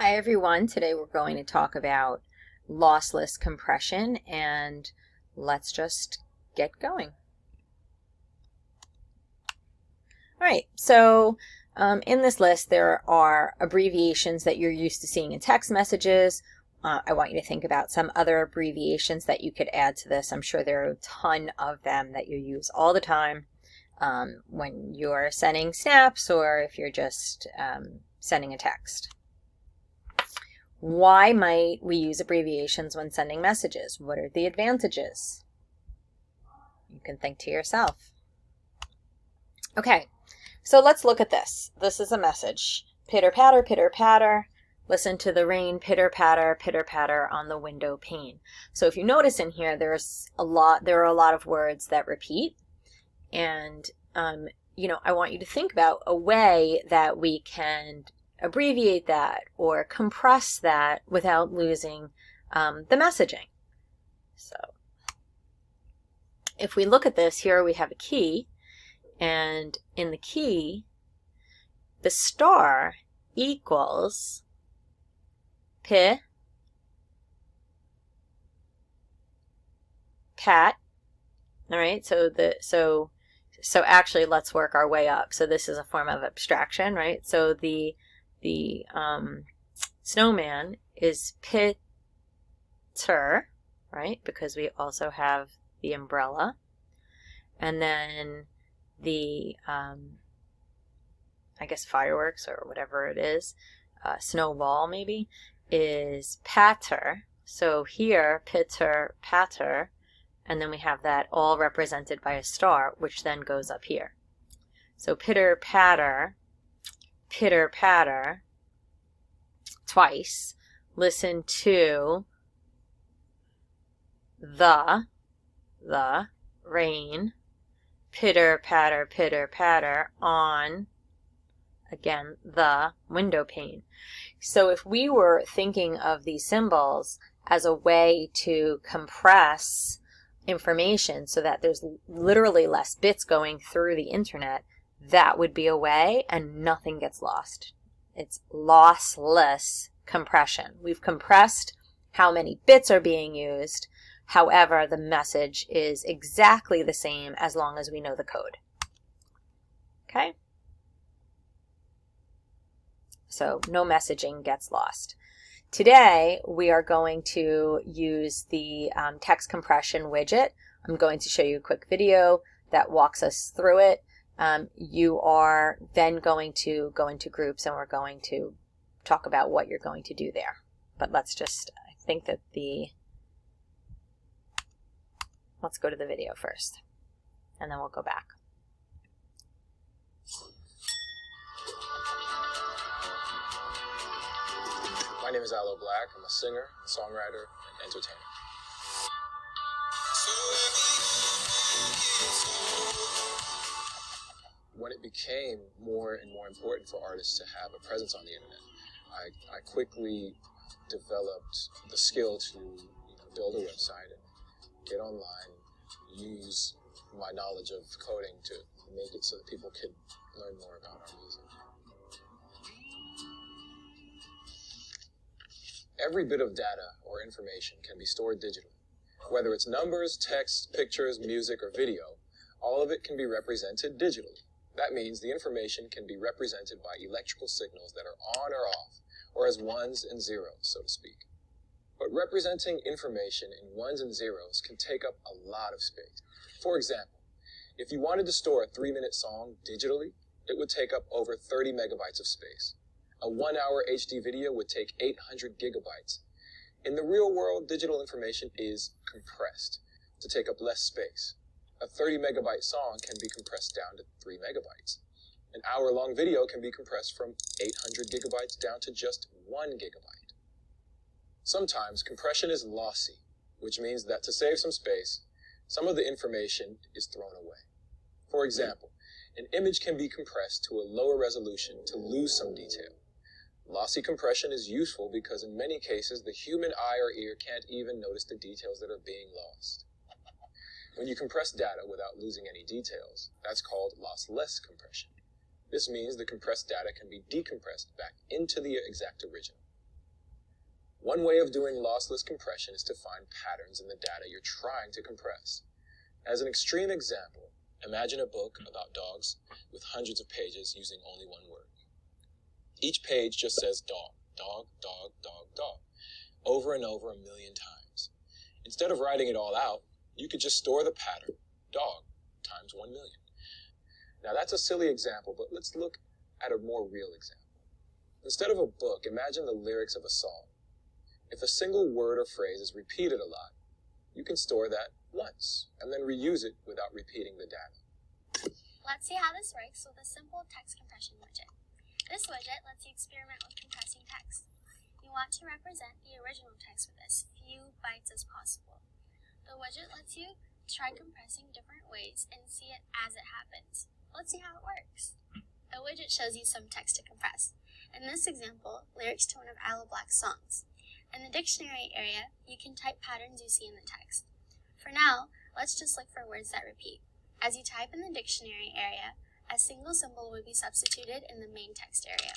Hi everyone, today we're going to talk about lossless compression and let's just get going. Alright, so in this list there are abbreviations that you're used to seeing in text messages. I want you to think about some other abbreviations that you could add to this. I'm sure there are a ton of them that you use all the time when you're sending snaps or if you're just sending a text. Why might we use abbreviations when sending messages? What are the advantages? You can think to yourself. Okay, so let's look at this. This is a message. Pitter patter, pitter patter. Listen to the rain, pitter patter on the window pane. So if you notice in here, there are a lot of words that repeat. And, I want you to think about a way that we can abbreviate that or compress that without losing the messaging. So if we look at this, here we have a key, and in the key, the star equals pat, all right, so actually let's work our way up. So this is a form of abstraction, right? So the snowman is pitter, right? Because we also have the umbrella. And then the, I guess fireworks or whatever it is, snowball maybe, is patter. So here, pitter, patter, and then we have that all represented by a star, which then goes up here. So pitter, patter, twice. Listen to the rain, pitter, patter on, again, the window pane. So if we were thinking of these symbols as a way to compress information so that there's literally less bits going through the internet, that would be a way and nothing gets lost. It's lossless compression. We've compressed how many bits are being used. However, the message is exactly the same as long as we know the code. Okay? So no messaging gets lost. Today, we are going to use the text compression widget. I'm going to show you a quick video that walks us through it. You are then going to go into groups and we're going to talk about what you're going to do there. But let's go to the video first, and then we'll go back. My name is Aloe Black. I'm a singer, songwriter, and entertainer. When it became more and more important for artists to have a presence on the internet, I quickly developed the skill to build a website and get online, use my knowledge of coding to make it so that people could learn more about our music. Every bit of data or information can be stored digitally. Whether it's numbers, text, pictures, music, or video, all of it can be represented digitally. That means the information can be represented by electrical signals that are on or off, or as ones and zeros, so to speak. But representing information in ones and zeros can take up a lot of space. For example, if you wanted to store a 3-minute song digitally, it would take up over 30 megabytes of space. A 1-hour HD video would take 800 gigabytes. In the real world, digital information is compressed to take up less space. A 30 megabyte song can be compressed down to 3 megabytes. An hour-long video can be compressed from 800 gigabytes down to just 1 gigabyte. Sometimes compression is lossy, which means that to save some space, some of the information is thrown away. For example, an image can be compressed to a lower resolution to lose some detail. Lossy compression is useful because in many cases the human eye or ear can't even notice the details that are being lost. When you compress data without losing any details, that's called lossless compression. This means the compressed data can be decompressed back into the exact original. One way of doing lossless compression is to find patterns in the data you're trying to compress. As an extreme example, imagine a book about dogs with hundreds of pages using only one word. Each page just says dog, dog, dog, dog, dog, over and over 1,000,000 times. Instead of writing it all out, you could just store the pattern, dog, times 1,000,000. Now that's a silly example, but let's look at a more real example. Instead of a book, imagine the lyrics of a song. If a single word or phrase is repeated a lot, you can store that once and then reuse it without repeating the data. Let's see how this works with a simple text compression widget. This widget lets you experiment with compressing text. You want to represent the original text with as few bytes as possible. The widget lets you try compressing different ways and see it as it happens. Let's see how it works. The widget shows you some text to compress. In this example, lyrics to one of Aloe Black's songs. In the dictionary area, you can type patterns you see in the text. For now, let's just look for words that repeat. As you type in the dictionary area, a single symbol would be substituted in the main text area.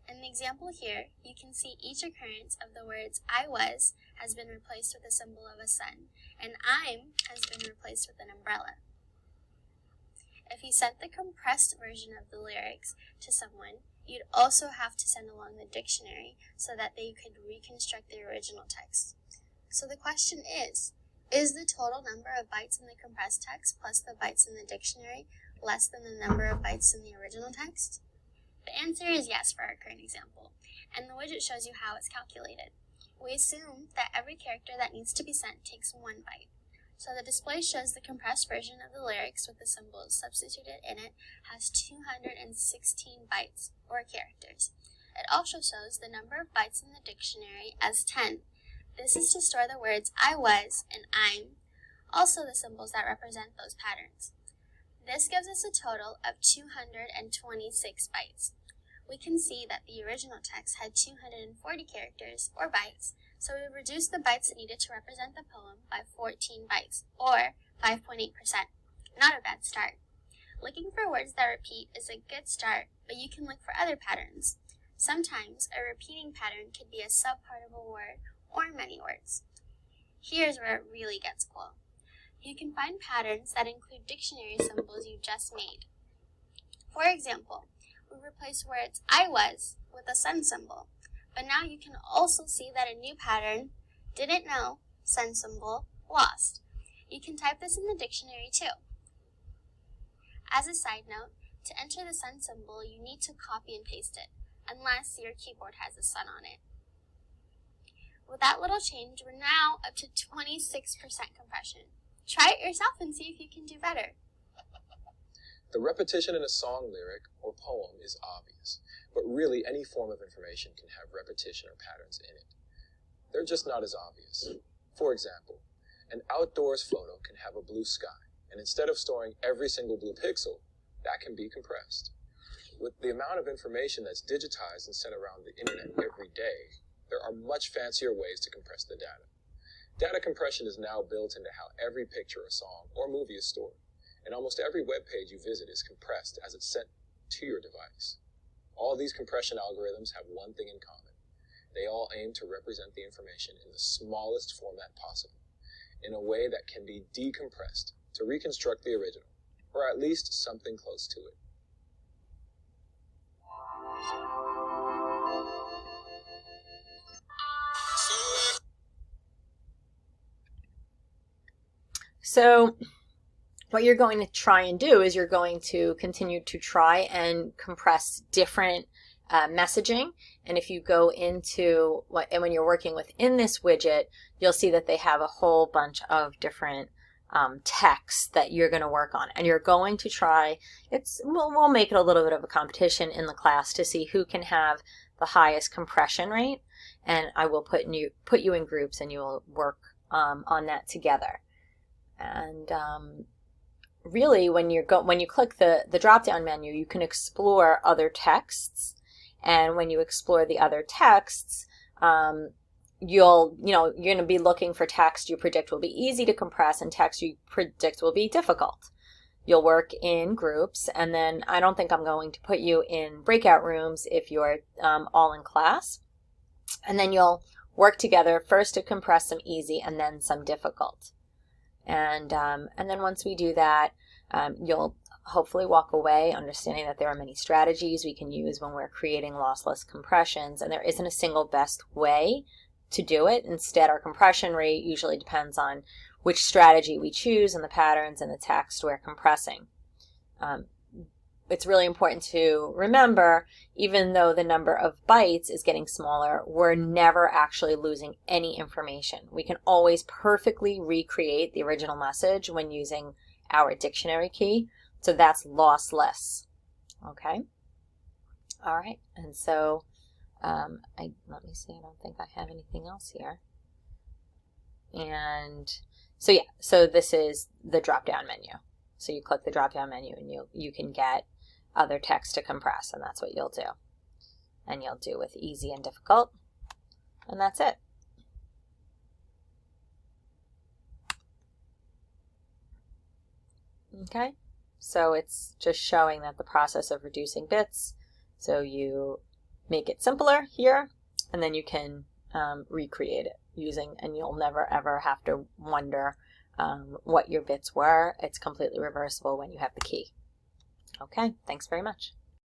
In the example here, you can see each occurrence of the words I was has been replaced with a symbol of a sun, and I'm has been replaced with an umbrella. If you sent the compressed version of the lyrics to someone, you'd also have to send along the dictionary so that they could reconstruct the original text. So the question is the total number of bytes in the compressed text plus the bytes in the dictionary less than the number of bytes in the original text? The answer is yes for our current example, and the widget shows you how it's calculated. We assume that every character that needs to be sent takes 1 byte. So the display shows the compressed version of the lyrics with the symbols substituted in it has 216 bytes, or characters. It also shows the number of bytes in the dictionary as 10. This is to store the words I was and I'm, also the symbols that represent those patterns. This gives us a total of 226 bytes. We can see that the original text had 240 characters, or bytes, so we reduced the bytes needed to represent the poem by 14 bytes, or 5.8%. Not a bad start. Looking for words that repeat is a good start, but you can look for other patterns. Sometimes a repeating pattern could be a subpart of a word or many words. Here's where it really gets cool. You can find patterns that include dictionary symbols you just made. For example, we replace words I was with a sun symbol, but now you can also see that a new pattern, didn't know, sun symbol, lost. You can type this in the dictionary too. As a side note, to enter the sun symbol, you need to copy and paste it, unless your keyboard has a sun on it. With that little change, we're now up to 26% compression. Try it yourself and see if you can do better. The repetition in a song lyric or poem is obvious, but really any form of information can have repetition or patterns in it. They're just not as obvious. For example, an outdoors photo can have a blue sky, and instead of storing every single blue pixel, that can be compressed. With the amount of information that's digitized and sent around the internet every day, there are much fancier ways to compress the data. Data compression is now built into how every picture or song or movie is stored, and almost every web page you visit is compressed as it's sent to your device. All these compression algorithms have one thing in common. They all aim to represent the information in the smallest format possible, in a way that can be decompressed to reconstruct the original, or at least something close to it. So what you're going to try and do is you're going to continue to try and compress different messaging. And if you go into and when you're working within this widget, you'll see that they have a whole bunch of different texts that you're going to work on. And you're going to try, we'll make it a little bit of a competition in the class to see who can have the highest compression rate. And I will put you in groups and you will work on that together. And really, when you click the drop-down menu, you can explore other texts. And when you explore the other texts, you're going to be looking for text you predict will be easy to compress and text you predict will be difficult. You'll work in groups, and then I don't think I'm going to put you in breakout rooms if you're all in class. And then you'll work together first to compress some easy and then some difficult. And then once we do that, you'll hopefully walk away understanding that there are many strategies we can use when we're creating lossless compressions, and there isn't a single best way to do it. Instead, our compression rate usually depends on which strategy we choose and the patterns and the text we're compressing. It's really important to remember, even though the number of bytes is getting smaller, we're never actually losing any information. We can always perfectly recreate the original message when using our dictionary key. So that's lossless. Okay? All right. And so let me see. I don't think I have anything else here. And so yeah, so this is the drop-down menu. So you click the drop-down menu and you can get other text to compress, and that's what you'll do. And you'll do with easy and difficult, and that's it. Okay, so it's just showing that the process of reducing bits, so you make it simpler here, and then you can recreate it using, and you'll never ever have to wonder what your bits were. It's completely reversible when you have the key. Okay, thanks very much.